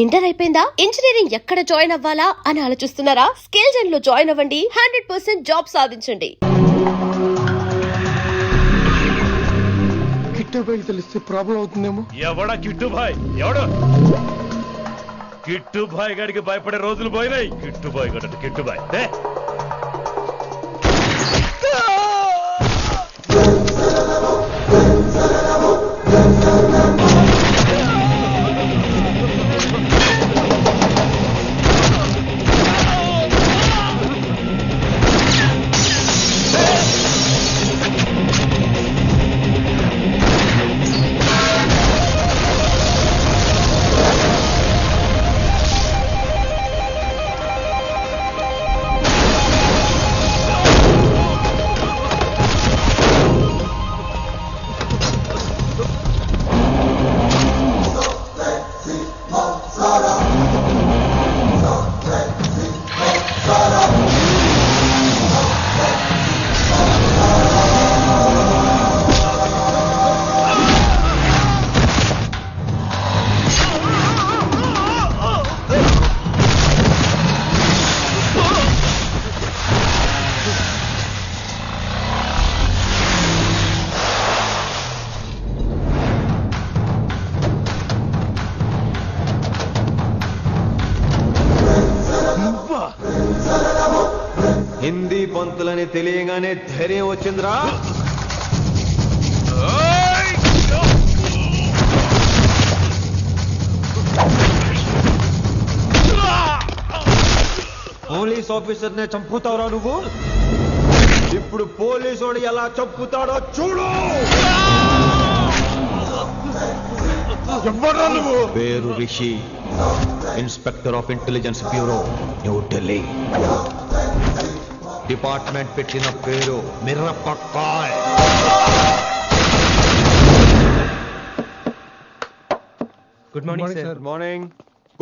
Inter అయిపోయిందా? Engineering ఎక్కడ join అవ్వాలా అని ఆలోచిస్తున్నారా? స్కిల్ జెన్ లో జాయిన్ అవ్వండి. 100% జాబ్ సాధించండి. కిట్టుబాయ్ తెలిస్తే ప్రాబ్లం అవుతుందేమో. ఎవడా కిట్టుబాయ్? ఎవడు కిట్టుబాయ్ గడికి భయపడే రోజులు పోయినాయి. కిట్టుబాయ్ గడ కిట్టుబాయ్ హిందీ పంతులని తెలియగానే ధైర్యం వచ్చిందిరా. పోలీస్ ఆఫీసర్ నే చంపుతావురా నువ్వు. ఇప్పుడు పోలీసోడు ఎలా చంపుతాడో చూడు. ఎవరా నువ్వు? పేరు Rishi, inspector of intelligence bureau, new Delhi. Department పెట్టిన పేరు మిర్రపక్కాయ్. Good morning sir. Good morning.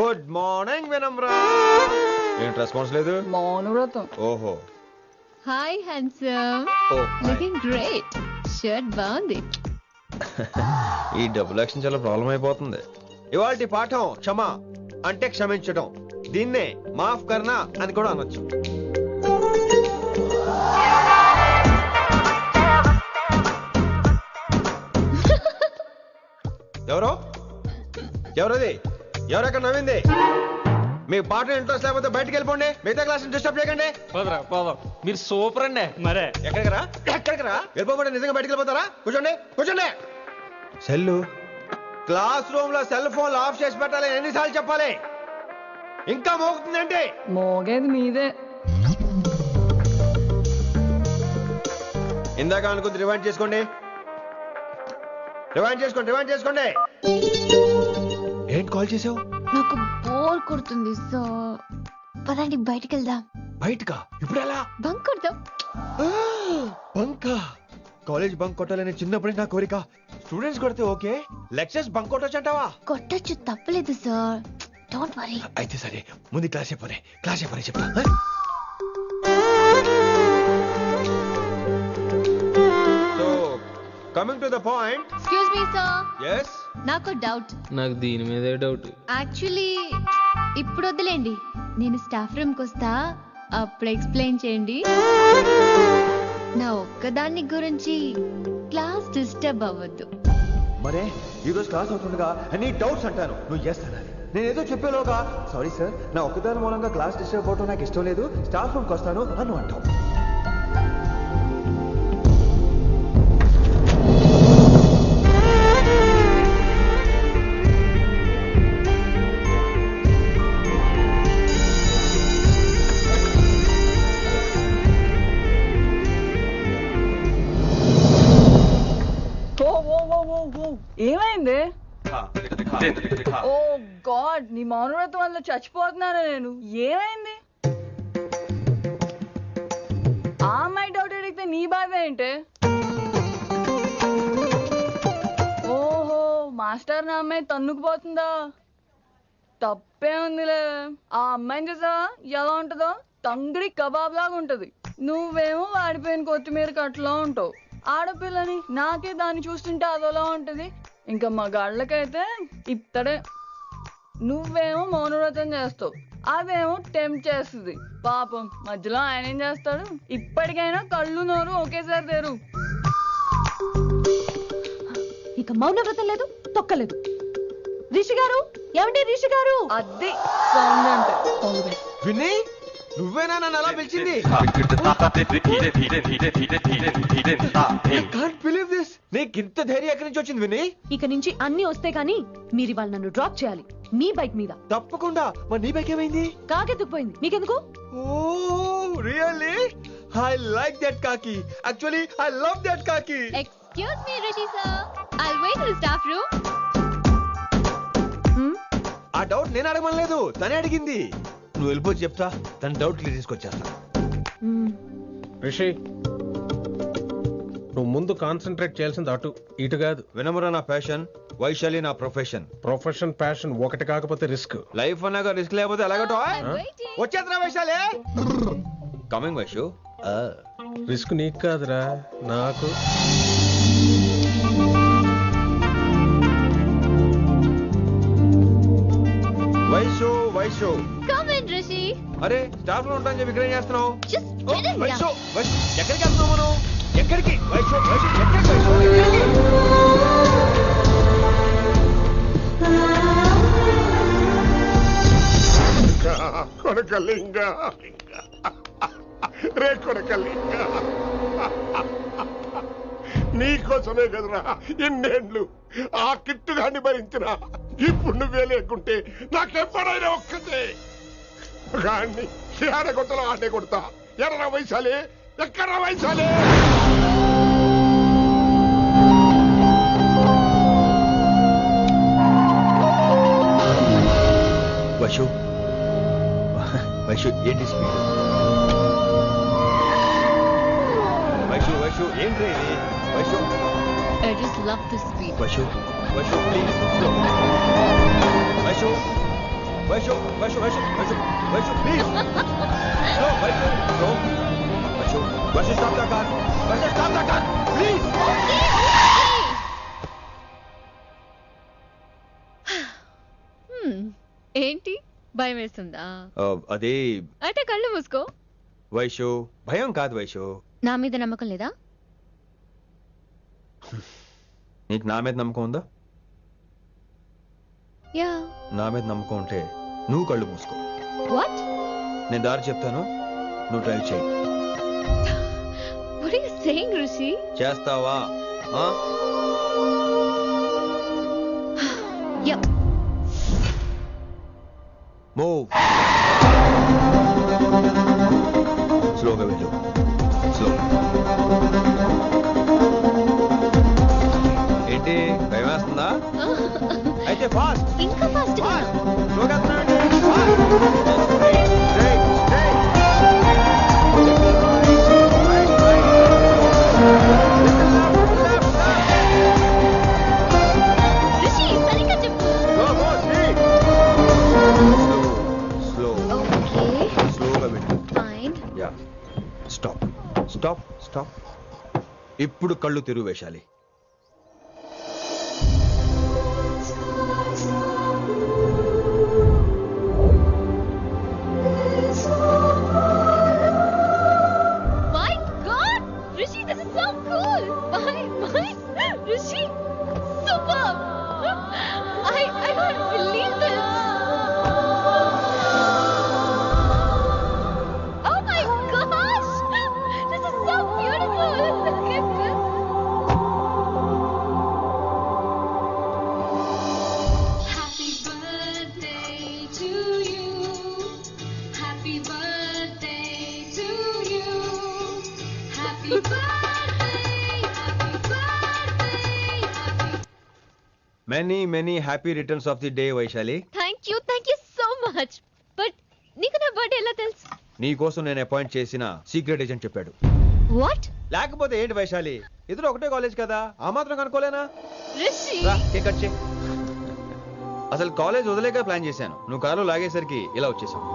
Good morning Vinamra. ఏంటి రెస్పాన్స్ లేదు? మౌనవ్రతం. ఓహో. Hi handsome, looking great. Shirt బాగుంది. ఈ డబుల్ యాక్షన్ చాలా ప్రాబ్లం అయిపోతుంది. ఇవాల్టి పాఠం క్షమ అంటే క్షమించడం. దీన్నే మాఫ్ కర్నా అని కూడా అనొచ్చు. ఎవరో ఎవరది? ఎవరెక్కడ నవ్వింది? మీకు పాట ఇంట్రెస్ట్ లేకపోతే బయటకు వెళ్ళిపోండి. మిగతా క్లాస్ డిస్టర్బ్ చేయకండి. పోదాం. మీరు సూపర్ అండి. మరే ఎక్కడికి రా? వెళ్ళిపోకుండా నిజంగా బయటకు వెళ్ళిపోతారా? కూర్చోండి. సెల్లు క్లాస్ రూమ్ లో సెల్ ఫోన్ ఆఫ్ చేసి పెట్టాలి. ఎన్నిసార్లు చెప్పాలి? ఇంకా మోగుతుందంటే మోగేది మీదే. ఇందాక అనుకుంది రివైండ్ చేసుకోండి. ఏంటి కాల్ చేసావు? నాకు బోర్ కొడుతుంది, సో పదండి బయటికి వెళ్దాం. బయటకా? ఇప్పుడు ఎలా? బంక్ కొడదాం. బంకా? కాలేజ్ బంక్ కొట్టాలని చిన్నప్పుడే నా కోరిక. స్టూడెంట్స్ కొడితే ఓకే, లెక్చర్స్ బంక్ కొట్టొచ్చు అంటావా? కొట్టచ్చు, తప్పలేదు సార్. Don't worry. అయితే సరే, ముందు క్లాస్ చెప్పని చెప్తా. So coming to the point. Excuse me sir. yes నాకు డౌట్. నాకు దీని మీదే డౌట్. యాక్చువల్లీ ఇప్పుడు వదిలేండి, నేను స్టాఫ్ రూమ్కి వస్తా, అప్పుడు ఎక్స్ప్లెయిన్ చేయండి. నా ఒక్కదాన్ని గురించి క్లాస్ డిస్టర్బ్ అవ్వద్దు. మరే ఈరోజు క్లాస్ అవుతుండగా అన్ని డౌట్స్ అంటాను, నువ్వు ఎస్ అనాలి. నేను ఏదో చెప్పేలోగా సారీ సార్, నా ఒక్కదాని మూలంగా క్లాస్ డిస్టర్బ్ అవటం నాకు ఇష్టం లేదు, స్టాఫ్ రూమ్కి వస్తాను అని అంటావు. ఏమైంది? ఓ గాడ్, నీ మౌనవ్రతం వల్ల చచ్చిపోతున్నాను నేను. ఏమైంది? ఆ అమ్మాయి డౌట్ అడిగితే నీ బాధ ఏంటి? ఓహో, మాస్టర్ నా అమ్మాయి తన్నుకుపోతుందా? తప్పే ఉందిలే. ఆ అమ్మాయిని చూసా ఎలా ఉంటుందో? తంగిడి కబాబ్ లాగా ఉంటది. నువ్వేమో వాడిపోయిన కొత్తిమీర కట్లా ఉంటావు. ఆడపిల్లని నాకే దాన్ని చూస్తుంటే అదోలా ఉంటది. ఇంకా మగాళ్ళకైతే ఇత్తడే. నువ్వేమో మౌనవ్రతం చేస్తావు, అదేమో టెంప్ట్ చేస్తుంది. పాపం మధ్యలో ఆయన ఏం చేస్తాడు? ఇప్పటికైనా కళ్ళు నోరు ఒకేసారి తెరు. ఇక మౌనవ్రతం లేదు, తొక్కలేదు. రిషి గారు, ఏమండి రిషి గారు? అది సౌండ్ అంటే. విన్నీ, నువ్వేనా నన్ను అలా పిలిచింది? నీకు ఇంత ధైర్యం ఎక్కడి నుంచి వచ్చింది విన్నీ? ఇక నుంచి అన్ని వస్తే గానీ మీరు ఇవాళ నన్ను డ్రాప్ చేయాలి మీ బైక్ మీద. తప్పకుండా. మరి నీ బైక్ ఏమైంది? కాకెత్తుకుపోయింది. మీకెందుకు? Oh really? I like that కాకి. యాక్చువల్లీ ఐ లవ్ దట్ కాకి. Excuse me Rishi sir, I wait in the staff room. ఆ డౌట్ నేను అడగమనలేదు, తనే అడిగింది. నువ్వు వెళ్ళిపోతే చెప్తా, తన డౌట్ క్లియర్ తీసుకొచ్చేస్తా. రిషి, నువ్వు ముందు కాన్సన్ట్రేట్ చేయాల్సింది అటు ఇటు కాదు. వినమ్ర నా ప్యాషన్, వైశాలి నా ప్రొఫెషన్. ప్రొఫెషన్ ప్యాషన్ ఒకటి కాకపోతే రిస్క్. లైఫ్ అన్నాక రిస్క్ లేకపోతే ఎలాగటో? వచ్చేద్రా వైశాలి. కమింగ్ వైషు. రిస్క్ నీకు కాదురా, నాకు. వైషు వైషు. Come in Rishi. అరే స్టాఫ్ లో ఉంటాను చెప్పి ఇక్కడ ఏం చేస్తున్నావు? Just oh, get in. Vaishu Vaishu ఎక్కడికి వెళ్తున్నావు మనం? ఎక్కడికి వైషు వైషు ఎక్కడికి వైషు ఎక్కడికి? కొడకలింగ రే కొడకలింగ, నీకోసమే కదరా ఇన్నేళ్ళు ఆ కిట్టుగాన్ని భరించిన. ఇప్పుడు నువ్వే లేకుంటే నాకెప్పుడైనా ఒక్కతే గాన్ని ఆడగొట్టలో ఆడే కొడతా. ఎర్ర వయసాలే, ఎక్కడ వయసాలే? వైషు వైషు ఏంటి స్పీడ్? వైషు వైషు ఏంటి ఇది? Vaishu I just love the speed. Vaishu Vaishu please slow. Vaishu Vaishu Vaishu Vaishu Vaishu Vaishu please slow. Vaishu slow. Vaishu Vaishu stop the car. Vaishu stop the car please. ఏంటి భయం వేస్తుందా? అదే అయితే కళ్ళు మూసుకో. వైషు భయం కాదు వైషు. నా మీద నమ్మకం లేదా? నీకు నా మీద నమ్మకం ఉందా? యా. నా మీద నమ్మకం ఉంటే నువ్వు కళ్ళు మూసుకో. వాట్? నేను దారి చెప్తాను, నువ్వు డ్రైవ్ చేయి. What are you saying Rishi? చేస్తావా? యా. మూవ్. స్లోగా వెళ్ళు. స్లో. ఏంటి భయం వేస్తుందా? అయితే ఫాస్ట్. ఇంకా ఫాస్ట్ గా. స్లోగా వెళ్తున్నానండి. Straight straight. రిషి సరిగ్గా చెప్పు. స్లో. ఓకే స్లోగా వెళ్ళు. Fine. Yeah. Stop stop stop. ఇప్పుడు కళ్ళు తెరువు వేశాలి. My God, Rishi, this is so cool. My, Rishi, superb. I can't believe this. Oh my gosh, this is so beautiful. Look at this. Happy birthday to you. Happy birthday to you. Happy birthday, happy birthday, happy. Many happy returns of the day Vaishali. Thank you so much. But నీకు నా birthday ఎలా తెలుసు? నీ కోసం నేను appoint చేసిన secret agent చెప్పాడు. What? లేకపోతే ఏంటి వైశాలి, ఇద్దరు ఒకటే కాలేజ్ కదా, ఆ మాత్రం కనుక్కోలేనా? Rishi. రా, కేక్ కట్ చేయి. అసలు కాలేజ్ వదిలేక ప్లాన్ చేశాను, నువ్వు కారు లాగేసరికి ఇలా వచ్చేసావు.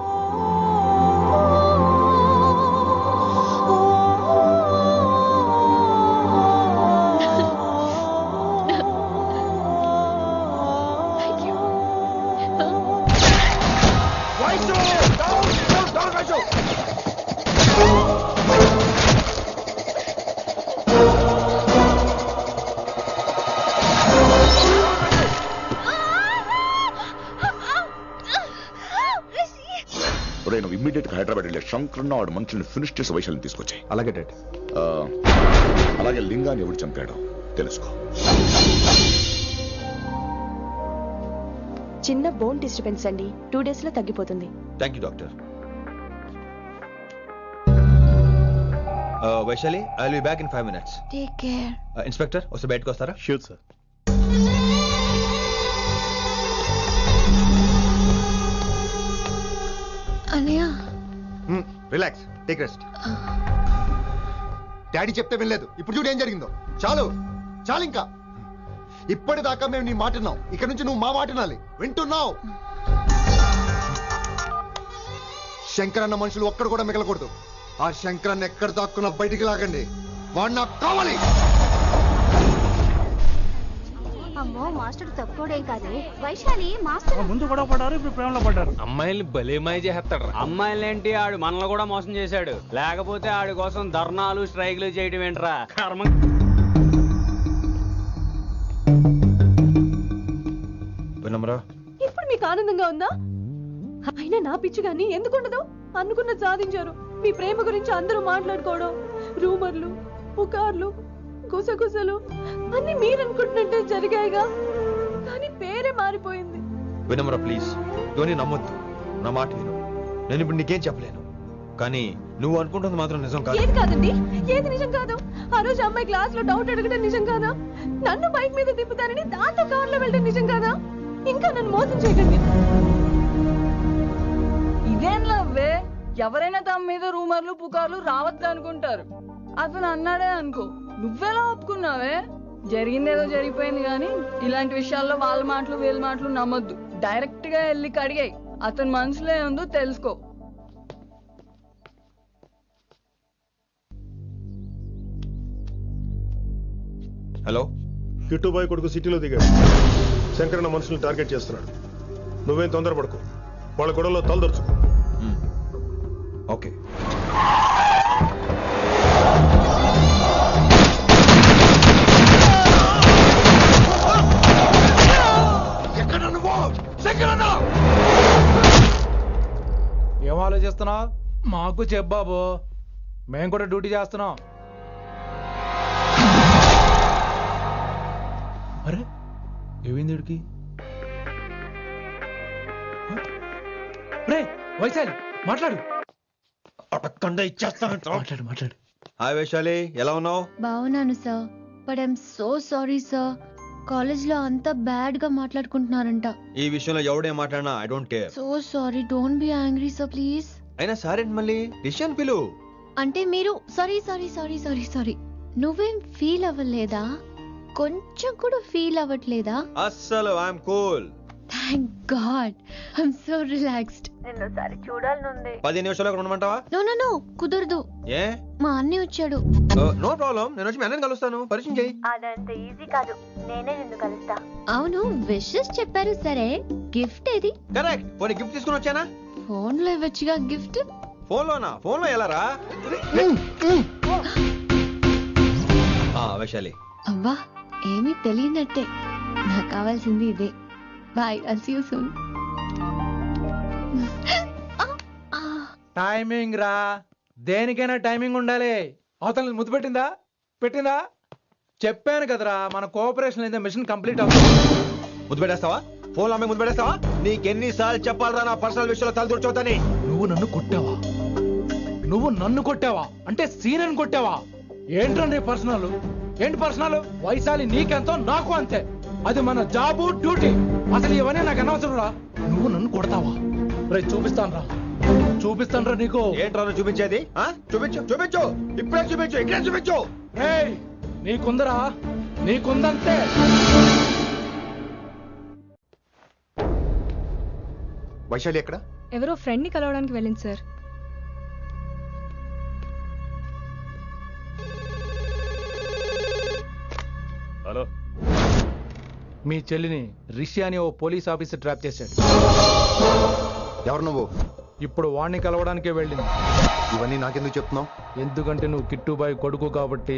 Thank you. ఒరే నువ్వు ఇమ్మీడియట్ గా హైదరాబాద్ వెళ్ళే శంకరన్న వాడు మనుషుల్ని ఫినిష్ చేసి వైశాలిని తీసుకొచ్చాయి. అలాగే డాడ్. అలాగే లింగాన్ని ఎవరు చంపాడో తెలుసుకో. చిన్న బోన్ డిస్టర్బెన్స్ అండి, 2 days లో తగ్గిపోతుంది. Thank you doctor. Vaishali, I will be back in 5 minutes. Take care. Inspector వస్తే బయటకు వస్తారా? Sure sir. అన్నయ్య రిలాక్స్, టేక్ రెస్ట్. డాడీ చెప్తే వినలేదు, ఇప్పుడు చూడు ఏం జరిగిందో. చాలు చాలు, ఇంకా ఇప్పటిదాకా మేము నీ మాట విన్నాం, ఇక్కడ నుంచి నువ్వు మా మాట వినాలి. వింటున్నావు? శంకర్ అన్న మనుషులు ఒక్కడు కూడా మిగలకూడదు. ఆ శంకర్ అన్న ఎక్కడ దాక్కున్నా బయటికి లాగండి, వాడు నాకు కావాలి. అమ్మో, మాస్టర్ తక్కువడే కాదు. వైశాలి మాస్టర్ ముందు కూడా పడ్డారు, ఇప్పుడు ప్రేమలో పడ్డారు. అమ్మాయిల్ని భలేమాయి చేస్తాడు. అమ్మాయిలేంటి, ఆడు మనల్ని కూడా మోసం చేశాడు. లేకపోతే ఆడి కోసం ధర్నాలు స్ట్రైక్లు చేయడం ఏంట్రా కర్మ. వినమ్రా, ఇప్పుడు మీకు ఆనందంగా ఉందా? అయినా నా పిచ్చి గాని ఎందుకుండదు? అనుకున్నది సాధించారు. మీ ప్రేమ గురించి అందరూ మాట్లాడుకోవడం, రూమర్లు, పుకార్లు, గుసగుసలు అన్ని మీరు అనుకుంటున్నట్టే జరిగాయిగా. కానీ పేరే మారిపోయింది. వినమ్రా ప్లీజ్, ఇవన్నీ నమ్మొద్దు. నా మాట విను. నేను ఇప్పుడు నీకేం చెప్పలేను, కానీ నువ్వు అనుకుంటుంది మాత్రం నిజం కాదు. ఏది కాదండి, ఏది నిజం కాదు? ఆ రోజు అమ్మాయి క్లాస్ లో డౌట్ అడగడం నిజం కాదా? నన్ను బైక్ మీద తిప్పుతానని దాంతో కార్ లో వెళ్ళడం నిజం కాదా? ఇంకా నన్ను మోసం చేయకండి. ఇదేం లవ్వే? ఎవరైనా తమ మీద రూమర్లు పుకార్లు రావద్దు అనుకుంటారు. అతను అన్నాడే అనుకో, నువ్వెలా ఒప్పుకున్నావే? జరిగిందేదో జరిగిపోయింది గాని ఇలాంటి విషయాల్లో వాళ్ళ మాటలు వీళ్ళ మాటలు నమ్మొద్దు. డైరెక్ట్ గా వెళ్ళి కడిగాయి. అతని మనసులో ఏముందో తెలుసుకో. హలో, కిట్టుబాయ్ కొడుకు సిటీలో దిగాడు. శంకరన్న మనుషుల్ని టార్గెట్ చేస్తున్నాడు. నువ్వేం తొందరపడకు, వాళ్ళ గొడవలో తలదొరుచుకో. ఓకే. ఏం ఆలోచిస్తున్నావు? మాకు చెప్పాబు, మేము కూడా డ్యూటీ చేస్తున్నాం. అరే ఏమైంది వీడికి? రే వైశాలి, మాట్లాడు. అడగకుండా ఇచ్చేస్తాను. మాట్లాడు. హాయ్ వైశాలి, ఎలా ఉన్నావు? బాగున్నాను sir, but I'm so sorry sir. College లో అంతా బ్యాడ్ గా మాట్లాడుకుంటున్నారంట. ఈ విషయంలో ఎవడే మాట్లాడినా I don't care. So sorry, don't be angry sir please. అయినా సారేంటి మళ్ళీ? డిసిషన్ పిలు. అంటే మీరు sorry sorry sorry sorry sorry నువ్వేం ఫీల్ అవ్వలేదా? కొంచెం కూడా ఫీల్ అవ్వట్లేదా? అస్సలు I'm cool. Thank God, I'm so relaxed. నిన్నోసారి చూడాలనుంది. 10 నిమిషాలు ఉండమంటావా? నో నో నో, కుదరదు. ఏ? మా అన్నయ్య వచ్చాడు. నో ప్రాబ్లం, నేను వచ్చి మీ అన్నని కలుస్తాను. పరిచయం చేయి. అదంత ఈజీ కాదు, నేనే నిన్ను కలుస్తా. అవును, విషెస్ చెప్పారు సరే, గిఫ్ట్ ఏది? కరెక్ట్. పోనీ గిఫ్ట్ తీసుకుని వచ్చానా? ఫోన్ లో ఇవ్వచ్చుగా గిఫ్ట్. ఫోన్ లోనా? ఫోన్ లో ఎలా రా? వైశాలి. అబ్బా, ఏమీ తెలియనట్టే. నాకు కావాల్సింది ఇదే. Bye, I'll see you soon. Timing రా, దేనికైనా టైమింగ్ ఉండాలి. అవతల ముద్దు పెట్టిందా? చెప్పాను కదరా, మన కోఆపరేషన్ అయితే మిషన్ కంప్లీట్ అవుతుంది. ముద్దు పెట్టేస్తావా? ఫోన్ లో ముద్దు పెట్టేస్తావా? నీకెన్నిసార్లు చెప్పాలరా నా పర్సనల్ విషయంలో తలదూర్చోతని? నువ్వు నన్ను కొట్టావా అంటే సీనని కొట్టావా? ఏంట్రా నీ పర్సనల్? ఏంటి పర్సనల్? వైశాలి నీకెంతో నాకు అంతే. అది మన జాబు, డ్యూటీ. అసలు ఇవన్నీ నాకు అనవసరం రా. నువ్వు నన్ను కొడతావా? రే చూపిస్తాను రా నీకు. ఏంట్రా చూపించేది? చూపించు, ఇప్పుడే చూపించు, ఇక్కడే చూపించు. రే నీకుందంతే. వైశాలి ఎక్కడ? ఎవరో ఫ్రెండ్ ని కలవడానికి వెళ్ళింది సార్. హలో, మీ చెల్లిని రిషి అని ఓ పోలీస్ ఆఫీసర్ ట్రాప్ చేశాడు. ఎవరు నువ్వు? ఇప్పుడు వాణ్ణి కలవడానికే వెళ్ళింది. ఇవన్నీ నాకెందుకు చెప్తున్నావు? ఎందుకంటే నువ్వు కిట్టుబాయ్ కొడుకు కాబట్టి,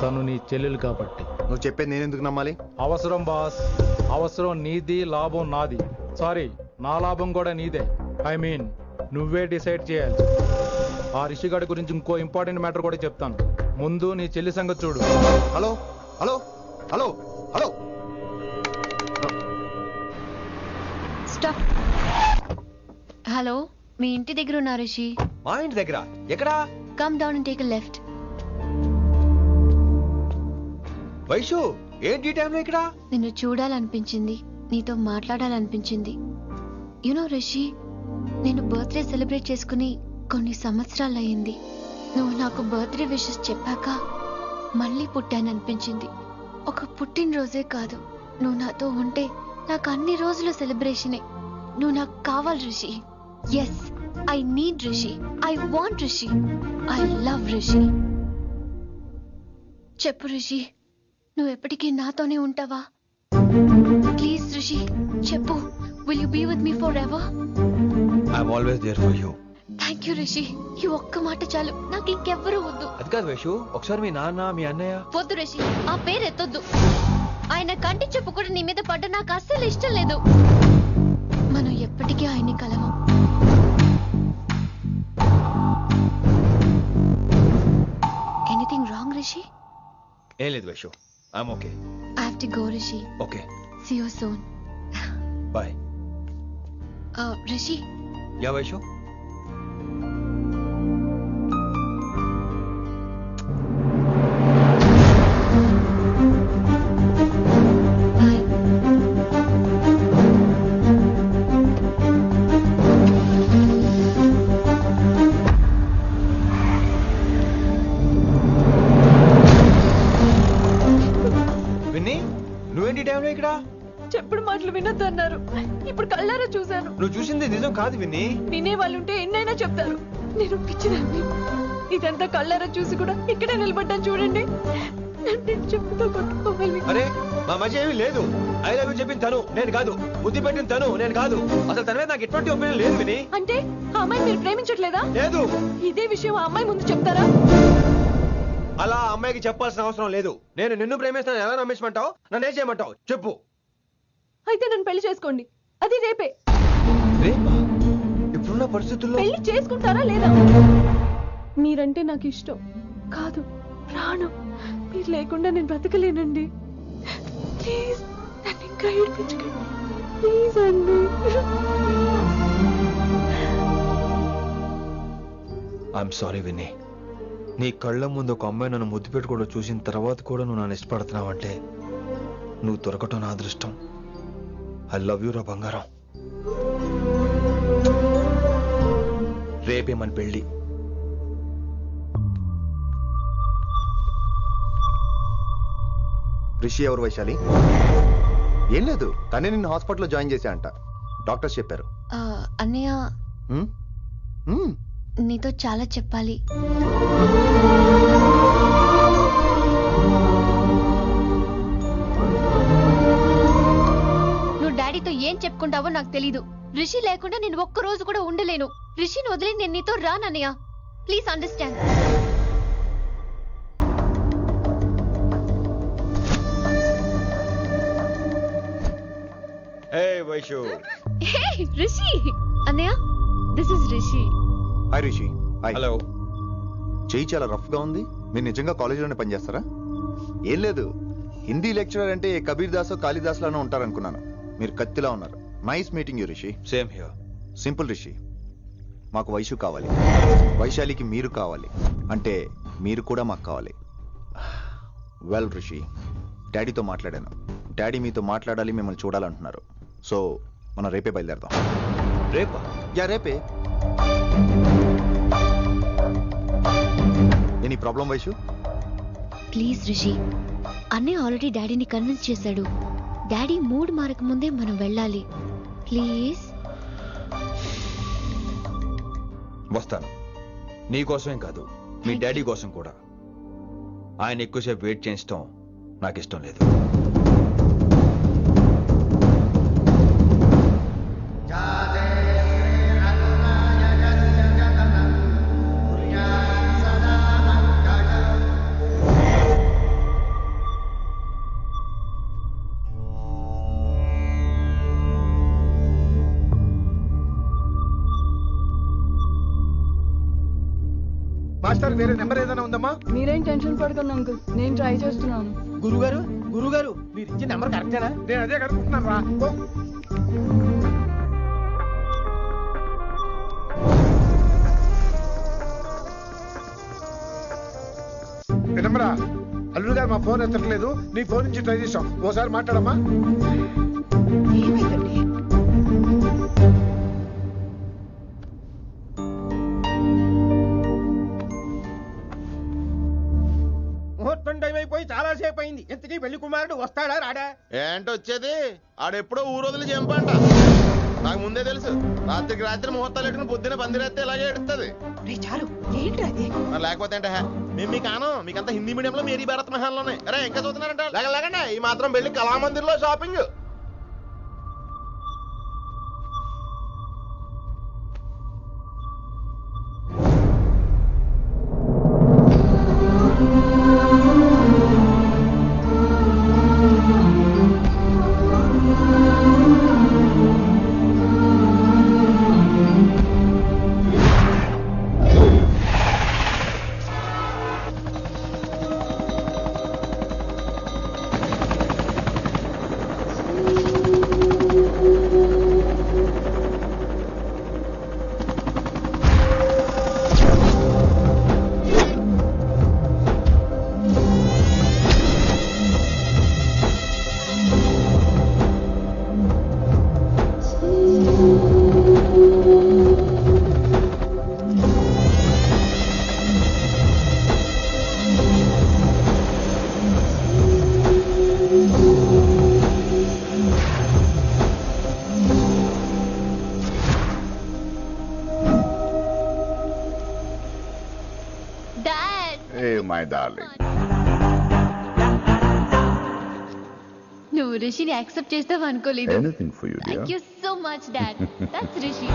తను నీ చెల్లెలు కాబట్టి. నువ్వు చెప్పేది నేను ఎందుకు నమ్మాలి? అవసరం బాస్, అవసరం నీది, లాభం నాది. సారీ, నా లాభం కూడా నీదే. ఐ మీన్ నువ్వే డిసైడ్ చేయాలి. ఆ రిషిగాడి గురించి ఇంకో ఇంపార్టెంట్ మ్యాటర్ కూడా చెప్తాను. ముందు నీ చెల్లి సంగతి చూడు. Hello hello hello hello stop. Hello, మీ ఇంటి దగ్గర ఉన్నా రిషి? మా ఇంటి దగ్గర ఎక్కడా? Come down and take a left. Vaishu ఏంటి టైంలో ఇక్కడ? నిన్ను చూడాలనిపించింది, నీతో మాట్లాడాలనిపించింది. యునో రిషి, నేను బర్త్డే సెలబ్రేట్ చేసుకుని కొన్ని సంవత్సరాలు అయ్యింది. నువ్వు నాకు బర్త్డే విషెస్ చెప్పాక మళ్ళీ పుట్టాననిపించింది. ఒక పుట్టినరోజే కాదు, నువ్వు నాతో ఉంటే నాకు అన్ని రోజుల సెలబ్రేషనే. నువ్వు నాకు కావాలి Rishi. Yes, I need Rishi, I want Rishi, I love Rishi. చెప్పు రిషి, నువ్వు ఎప్పటికీ నాతోనే ఉంటావా? ప్లీజ్ రిషి చెప్పు. Will you be with me for ever? I'm always there for you. Thank you Rishi. ఈ ఒక్క మాట చాలు, నాకు ఇంకెవ్వరూ వద్దు. అది కాదు వైషు, ఒకసారి మీ నాన్న మీ అన్నయ్య. వద్దు రిషి, ఆ పేరు ఎత్తొద్దు. ఆయన కంటి చెప్పు కూడా నీ మీద పడ్డ నాకు అస్సలు ఇష్టం లేదు. మనం ఎప్పటికీ ఆయన్ని కలవం. Anything wrong Rishi? ఏం లేదు Vaishu, I'm okay. I have to go Rishi. Okay, see you soon. Bye. Rishi, ya Vaishu. నువ్వేంటి టైంలో ఇక్కడ? చెప్పుడు మాటలు వినొద్దన్నారు, ఇప్పుడు కళ్ళారా చూశాను. నువ్వు చూసింది నిజం కాదు విన్ని. వినే వాళ్ళుంటే ఎన్నైనా చెప్తారు. నేను పిచ్చిదాన్ని. ఇదంతా కళ్ళారా చూసి కూడా ఇక్కడే నిలబడ్డాను చూడండి. నన్ను చెప్పుతో కొట్టుకోవాలి. అరే మా మధ్య ఏమీ లేదు. ఐ లవ్ యూ చెప్పింది తను, నేను కాదు. బుద్ధి పెట్టిన తను, నేను కాదు. అసలు తన మీద నాకు ఎటువంటి ఒపీనియన్ లేదు విని. అంటే ఆ అమ్మాయి మీరు ప్రేమించట్లేదా? లేదు. ఇదే విషయం ఆ అమ్మాయి ముందు చెప్తారా? అలా ఆ అమ్మాయికి చెప్పాల్సిన అవసరం లేదు. నేను నిన్ను ప్రేమిస్తాను ఎలా నమ్మించమంటావు? నన్ను ఏం చేయమంటావు చెప్పు. అయితే నన్ను పెళ్లి చేసుకోండి, అది రేపే. రేపా? ఇప్పుడున్న పరిస్థితుల్లో పెళ్లి చేసుకుంటారా లేదా? మీరంటే నాకు ఇష్టం కాదు, ప్రాణం. మీరు లేకుండా నేను బ్రతకలేనండి. ప్లీజ్ నన్ను ఇంకా ఏడిపించకండి. ప్లీజ్ అండి. I'm sorry Vinni. నీ కళ్ళ ముందు ఒక అమ్మాయి నన్ను ముద్దు పెట్టుకోవడం చూసిన తర్వాత కూడా నువ్వు నన్ను ఇష్టపడుతున్నావంటే నువ్వు దొరకటం నా అదృష్టం. ఐ లవ్ యూ రా బంగారం. రేపే మన పెళ్ళి. రిషి ఎవరు వైశాలి? ఏం లేదు, తనే నిన్ను హాస్పిటల్లో జాయిన్ చేశా అంట, డాక్టర్స్ చెప్పారు. అన్నయ్య, హ్మ్? హ్మ్. నీతో చాలా చెప్పాలి. నువ్వు డాడీతో ఏం చెప్పుకుంటావో నాకు తెలీదు. రిషి లేకుండా నేను ఒక్క రోజు కూడా ఉండలేను. రిషిని వదిలి నేను నీతో రానన్నయ్య. Please understand. Hey Vaishu. Hey Rishi. అన్నయ్య, this is Rishi. Hi Rishi. Hi. Hello. చెయ్యి చాలా రఫ్ గా ఉంది. మీరు నిజంగా కాలేజీలోనే పనిచేస్తారా? ఏం లేదు, హిందీ లెక్చరర్ అంటే కబీర్ దాసో కాళిదాస్ లానో ఉంటారనుకున్నాను. మీరు కత్తిలా ఉన్నారు. Nice meeting you Rishi. Same here. Simple Rishi, మాకు వైషు కావాలి, వైశాలికి మీరు కావాలి, అంటే మీరు కూడా మాకు కావాలి. వెల్ రిషి, డాడీతో మాట్లాడాను. డాడీ మీతో మాట్లాడాలి, మిమ్మల్ని చూడాలంటున్నారు. సో మనం రేపే బయలుదేరదాం. రేపా? యా రేపే. Any problem Vaishu? Please Rishi, అన్నయ్య ఆల్రెడీ డాడీని కన్విన్స్ చేశాడు. డాడీ మూడ్ మారక ముందే మనం వెళ్ళాలి. ప్లీజ్. వస్తాను. నీ కోసమేం కాదు, మీ డాడీ కోసం కూడా. ఆయన ఎక్కువసేపు వెయిట్ చేయించడం నాకు ఇష్టం లేదు. మాస్టర్ వేరే నెంబర్ ఏదైనా ఉందమ్మా? మీరేం టెన్షన్ పడకండి అంకుల్, నేను ట్రై చేస్తున్నాను. గురుగారు గురుగారు మీరు ఇచ్చిన నెంబర్ కరెక్టేనా? నేను అదే కనుక్కుంటున్నాను రా. నెంబరా? అల్లుడు గారు మా ఫోన్ ఎత్తట్లేదు, నీ ఫోన్ నుంచి ట్రై చేసాం, ఓసారి మాట్లాడమ్మా. ఏమైందండి? ముహూర్తం టైం అయిపోయి చాలా సేపు అయింది. ఇంతకీ పెళ్లి కుమారుడు వస్తాడా రాడా? ఏంటి వచ్చేది? ఆడెప్పుడో ఊరోజులు చెంపంట. నాకు ముందే తెలుసు. రాత్రికి రాత్రి ముహూర్తాలు ఎట్టుకుని పొద్దున పందిరేస్తే ఇలాగే ఎడుతుంది. చాలు ఏంటి అది? లేకపోతే అంటే మేము మీకు ఆనం మీకంతా హిందీ మీడియంలో మేరీ భారత్ మహాల్లోనే. అరే ఇంకా చూస్తున్నారంట లేకండి ఈ మాత్రం పెళ్లి కళామందిర్లో షాపింగ్. My darling. నువ్వు రిషిని యాక్సెప్ట్ చేస్తావు అనుకోలేదు. Anything for you, dear. Thank you so much, Dad. That's Rishi.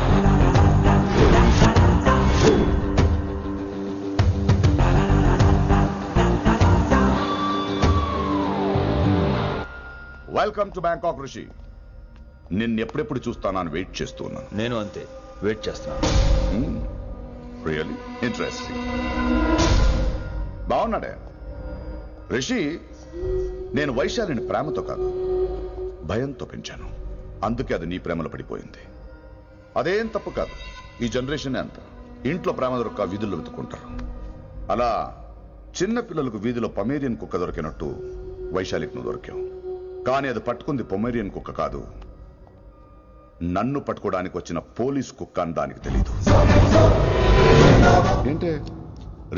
Welcome to Bangkok Rishi. నిన్నెప్పుడెప్పుడు చూస్తానని వెయిట్ చేస్తూ ఉన్నాను. నేను అంతే వెయిట్ చేస్తున్నాను. Really interesting. బాగున్నాడే రిషి. నేను వైశాలిని ప్రేమతో కాదు భయంతో పెంచాను. అందుకే అది నీ ప్రేమలో పడిపోయింది. అదేం తప్పు కాదు. ఈ జనరేషన్ అంత ఇంట్లో ప్రేమ దొరక్క వీధుల్లో వెతుకుంటారు. అలా చిన్న పిల్లలకు వీధిలో పొమేరియన్ కుక్క దొరికినట్టు వైశాలికి నువ్వు దొరికావు. కానీ అది పట్టుకుంది పొమేరియన్ కుక్క కాదు, నన్ను పట్టుకోవడానికి వచ్చిన పోలీస్ కుక్క అని దానికి తెలీదు. ఏంటే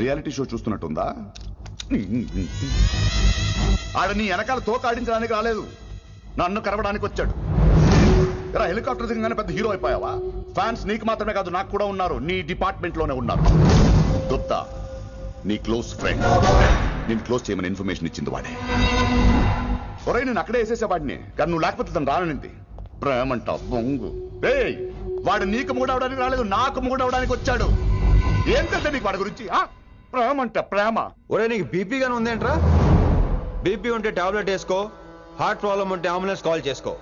రియాలిటీ షో చూస్తున్నట్టుందా? ఆడ నీ వెనకాల తోకాడించడానికి రాలేదు, నన్ను కరవడానికి వచ్చాడు. ఇలా హెలికాప్టర్ దిగగానే పెద్ద హీరో అయిపోయావా? ఫ్యాన్స్ నీకు మాత్రమే కాదు నాకు కూడా ఉన్నారు, నీ డిపార్ట్మెంట్ లోనే ఉన్నారు. గుప్తా నీ క్లోజ్ ఫ్రెండ్, నేను క్లోజ్ చేయమని ఇన్ఫర్మేషన్ ఇచ్చింది వాడే. ఒరే నేను అక్కడే వేసేసేవాడిని, కానీ నువ్వు లేకపోతే తను రానంది. ప్రేమంట బొంగు. వాడు నీకు మూడవడానికి రాలేదు, నాకు మూడవడానికి వచ్చాడు. ఏం తెలుసా నీకు వాడి గురించి? ప్రేమంట ప్రేమ. ఒరే నీకు బీపీగానే ఉందేంట్రా? బీపీ ఉంటే టాబ్లెట్ వేసుకో, హార్ట్ ప్రాబ్లం ఉంటే అంబులెన్స్ కాల్ చేసుకో.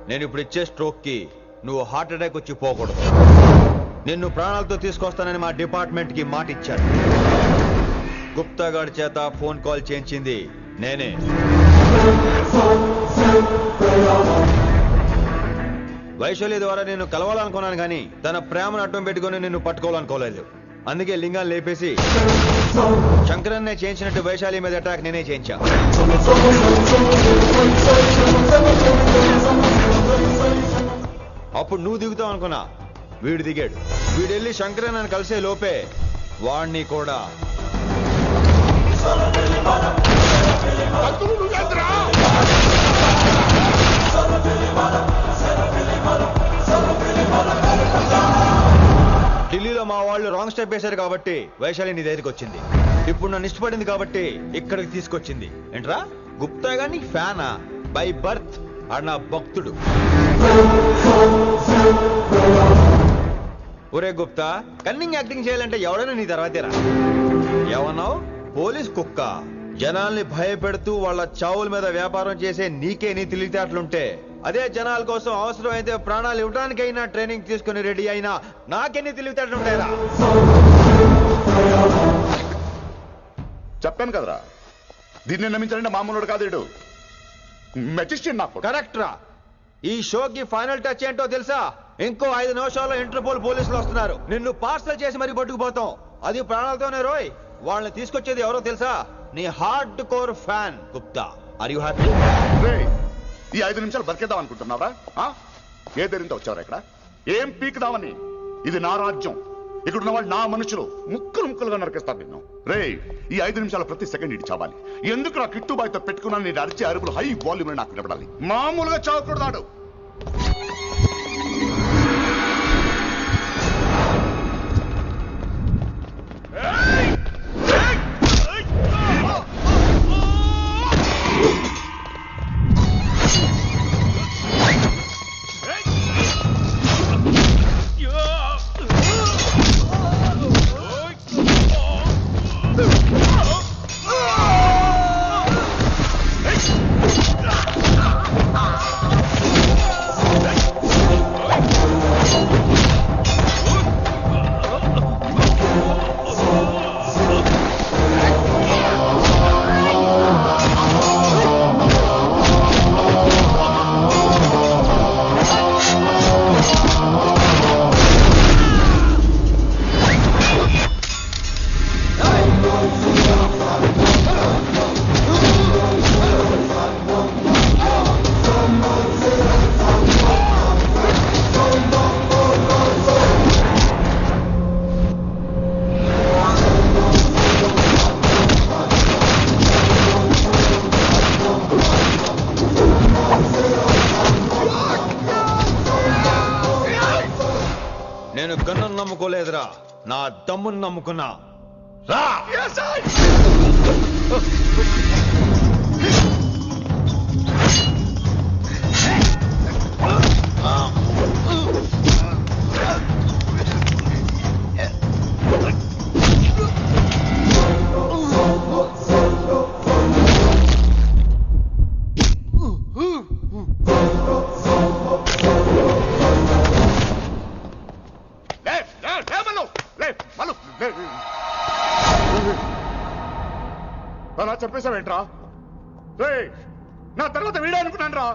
నేను ఇప్పుడు ఇచ్చే స్ట్రోక్ కి నువ్వు హార్ట్ అటాక్ వచ్చి పోకూడదు. నిన్ను ప్రాణాలతో తీసుకొస్తానని మా డిపార్ట్మెంట్ కి మాట ఇచ్చాడు. గుప్తా గారి చేత ఫోన్ కాల్ చేయించింది నేనే. వైశాలి ద్వారా నేను కలవాలనుకున్నాను కానీ తన ప్రేమను అడ్డం పెట్టుకుని నిన్ను పట్టుకోవాలనుకోలేదు. అందుకే లింగాన్ని లేపేసి శంకరన్నే చేయించినట్టు వైశాలి మీద అటాక్ నేనే చేయించా. అప్పుడు నువ్వు దిగుతావు అనుకున్నా, వీడు దిగాడు. వీడెళ్ళి శంకరన్నని కలిసే లోపే వాణ్ణి కూడా ఢిల్లీలో మా వాళ్ళు రాంగ్ స్టెప్ వేశారు కాబట్టి వైశాలి నీ దగ్గరికి వచ్చింది. ఇప్పుడు నన్ను ఇష్టపడింది కాబట్టి ఇక్కడికి తీసుకొచ్చింది. ఏంట్రా గుప్తా గాని ఫ్యానా? బై బర్త్ ఆడు నా భక్తుడు. ఒరే గుప్తా, కన్నింగ్ యాక్టింగ్ చేయాలంటే ఎవడైనా నీ తర్వాతేరా. ఏమన్నావు? పోలీస్ కుక్క. జనాల్ని భయపెడుతూ వాళ్ళ చావుల మీద వ్యాపారం చేసే నీకే నీ తెలివితేటలుంటే, అదే జనాల కోసం అవసరమైతే ప్రాణాలు ఇవ్వడానికైనా ట్రైనింగ్ తీసుకుని రెడీ అయినా నాకెన్ని తెలివితేటలుంటాయిరా? చెప్పాను కదరా, దీన్ని నమ్మించాలంటే మామూలుడు కాదు వీడు. మెజిస్ట్రియన్ నాకు. కరెక్ట్ రా. ఈ షోకి ఫైనల్ టచ్ ఏంటో తెలుసా? ఇంకో 5 నిమిషాల్లో ఇంటర్పోల్ పోలీసులు వస్తున్నారు. నిన్ను పార్సల్ చేసి మరీ పట్టుకుపోతాం. అది ప్రాణాలతోనే రోయ్. వాళ్ళని తీసుకొచ్చేది ఎవరో తెలుసా? నీ hard core fan Gupta. Are you happy? ఈ 5 నిమిషాలు బతికేద్దాం అనుకుంటున్నావరా? ఏ ధైర్యంతో వచ్చావరా ఇక్కడ? ఏం పీకుదామని? ఇది నా రాజ్యం. ఇక్కడున్న వాళ్ళు నా మనుషులు. ముక్కలు ముక్కలుగా నరికేస్తారు నిన్ను. ఈ 5 నిమిషాలు ప్రతి సెకండ్ ఇటు చావాలి. ఎందుకు నా కిట్టుబాయ్తో పెట్టుకున్నాను? నేను అరిచే అరుపులు హై వాల్యూమ్ నాకు వినపడాలి. మామూలుగా చావకూడదాడు. నేను గన్నును నమ్ముకోలేదురా, నా దమ్మును నమ్ముకున్నా. రా! అలా చెప్పేశావేంట్రా? నా తర్వాత వీడే అనుకున్నాను రా.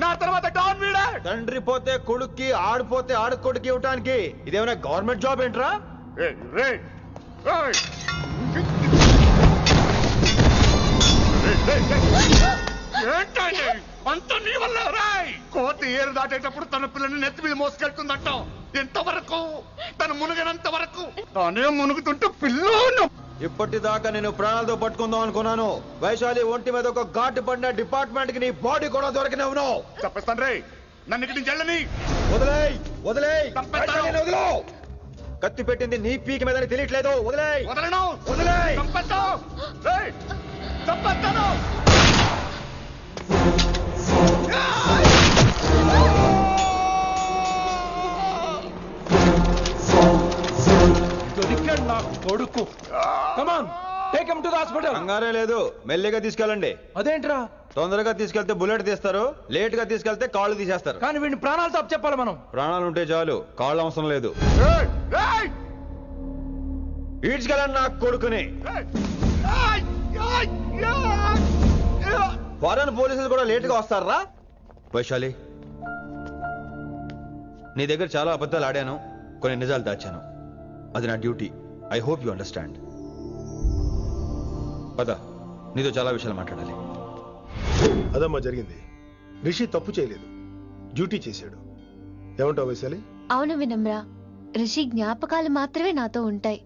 నా తర్వాత డాన్ వీడే. తండ్రి పోతే కొడుక్కి, ఆడిపోతే ఆడుకొడుకి ఇవ్వటానికి ఇదేమైనా గవర్నమెంట్ జాబ్ ఏంట్రా? అంత నీ వల్ల రాయ్. కోతి ఏరు దాటేటప్పుడు తన పిల్లని నెత్తి మీద మోసుకెళ్తుందంట. ఎంతవరకు? తను మునిగినంత వరకు. తానే మునుగుతుంటే పిల్లను. ఇప్పటిదాకా నేను ప్రాణాలతో పట్టుకుందాం అనుకున్నాను. వైశాలి ఒంటి మీద ఒక ఘాటు పడిన డిపార్ట్మెంట్ కి నీ బాడీ కూడా దొరికినవును. చెప్పేస్తాను రే, నన్ను ఇక్కడి నుంచి వెళ్ళని. వదిలేయ్, వదిలేయ్, వదిలో. కత్తి పెట్టింది నీ పీకి మీద తెలియట్లేదు. వదిలేయ్. వదలను. వదిలేయ్. చంపేస్తాను. దొరికాడు నా కొడుకు. Come on, take him to the hospital. కంగారే లేదు, మెల్లిగా తీసుకెళ్ళండి. అదేంట్రా? తొందరగా తీసుకెళ్తే బుల్లెట్ తీస్తారు, లేట్ గా తీసుకెళ్తే కాళ్ళు తీసేస్తారు. కానీ వీడిని ప్రాణాలతో అప్పచెప్పాలి మనం. ప్రాణాలు ఉంటే చాలు, కాళ్ళు అవసరం లేదు. ఈడ్చుకెళ్ళండి నా కొడుకుని. ఫారెన్ పోలీసులు కూడా లేట్ గా వస్తారా? వైశాలి, నీ దగ్గర చాలా అబద్ధాలు ఆడాను, కొన్ని నిజాలు దాచాను. అది నా duty. I hope you understand. పద, నీతో చాలా విషయాలు మాట్లాడాలి. అదమ్మా జరిగింది. రిషి తప్పు చేయలేదు, డ్యూటీ చేశాడు. ఏమంటావు వైశాలి? అవును వినమ్రా, రిషి జ్ఞాపకాలు మాత్రమే నాతో ఉంటాయి.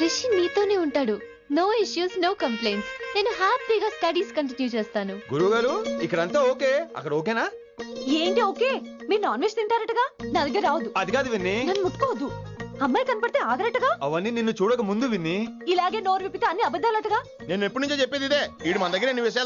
రిషి నీతోనే ఉంటాడు. No issues, no complaints. నేను హ్యాపీగా స్టడీస్ కంటిన్యూ చేస్తాను. గురుగారు, ఇక్కడంతా ఓకే, అక్కడ ఓకేనా? ఏంటి ఓకే? మీరు నాన్ వెజ్ తింటారటగా? నా దగ్గర రావద్దు. అది కాదు విన్ని. నన్ను ముట్టుకోవద్దు. అమ్మాయి కనపడితే ఆగరటగా? అవన్నీ నిన్ను చూడక ముందు విన్ని. ఇలాగే నోరు విప్పితే అన్ని అబద్ధాలటగా? నేను ఎప్పటి నుంచో చెప్పేది ఇదే. వీడు మన దగ్గర ఎన్ని విషయాలు